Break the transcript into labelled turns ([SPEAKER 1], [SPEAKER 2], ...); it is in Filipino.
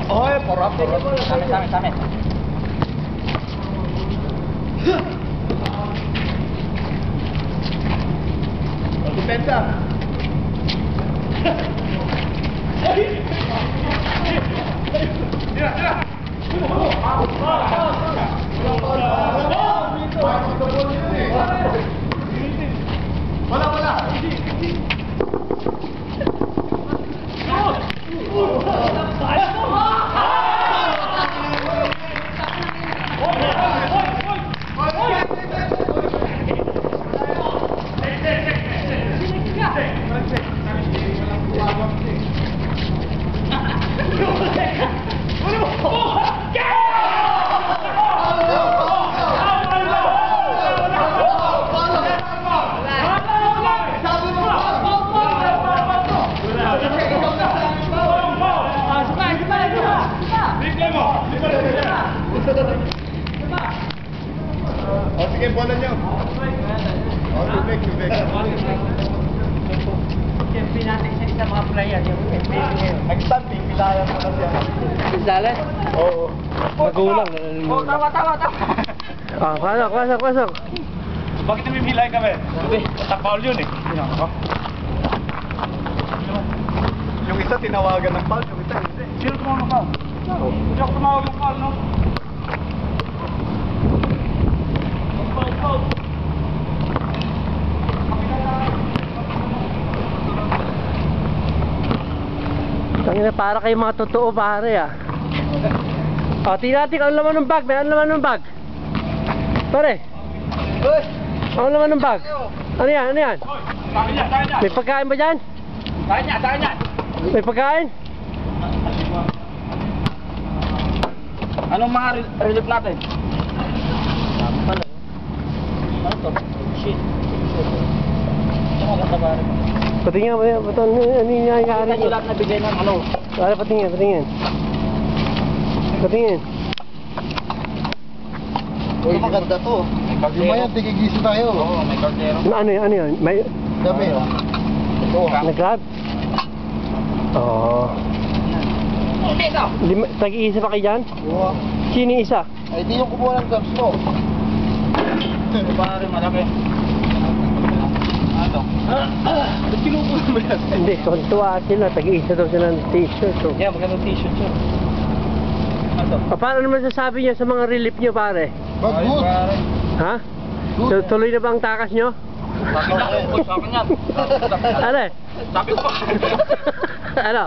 [SPEAKER 1] Oh, porap. Sami. Depensa. Wala. O sige, bola nyo. O, tubig.
[SPEAKER 2] Siyempre natin isa mga player.
[SPEAKER 1] Nag-stamping, pilaya mo na siya.
[SPEAKER 2] Dale?
[SPEAKER 1] Oo.
[SPEAKER 2] Magulang. Oh, tawa.
[SPEAKER 3] Pasok.
[SPEAKER 1] Bakit namimilay kami? Naka-foul yun eh. Yung isa tinawagan ng foul, yung isa hindi.
[SPEAKER 4] Sino tumawag ng foul? Hindi ako tumawag ng foul, no? Foul.
[SPEAKER 3] Tangina, para kayo mga totoo pare ah. O, tingnan natin ang laman ng bag. May ano laman ng bag? Pare. Ano laman ng bag? Ano yan?
[SPEAKER 4] Sakin niya.
[SPEAKER 3] May pagkain ba dyan?
[SPEAKER 4] Sakin niya.
[SPEAKER 3] May pagkain?
[SPEAKER 4] Anong mga relief natin? Ano to? Shit. Ito maganda ba rin?
[SPEAKER 3] Patingin. Ano yung nangyayari?
[SPEAKER 4] Ito lahat na bigay ng ano?
[SPEAKER 3] Pare, patingin.
[SPEAKER 1] Uy, maganda to. Yung mayan, tigigisi tayo.
[SPEAKER 4] Oo, may kaldero.
[SPEAKER 3] Ano yun? May...
[SPEAKER 1] Dami. Ito.
[SPEAKER 3] Nag-grab? Oo.
[SPEAKER 4] Dito!
[SPEAKER 3] Tag-iisa pa kayo dyan?
[SPEAKER 1] Oo.
[SPEAKER 3] Sino yung isa?
[SPEAKER 1] Ay, di yung kumuha ng gloves mo.
[SPEAKER 4] Ito ba rin malaki? Ano?
[SPEAKER 1] Ba't kinukuha mo yan?
[SPEAKER 3] Hindi, kontuwa sila. Tag-iisa daw sila ng t-shirt. So.
[SPEAKER 4] Yeah, magandang t-shirt siya. Ano?
[SPEAKER 3] Paano naman sasabi niyo sa mga relief nyo pare?
[SPEAKER 1] But good.
[SPEAKER 3] Ha? So, tuloy na ba ang takas nyo?
[SPEAKER 4] Sakin yan.
[SPEAKER 3] Ano?
[SPEAKER 4] Sabi ko pa.
[SPEAKER 3] Ano?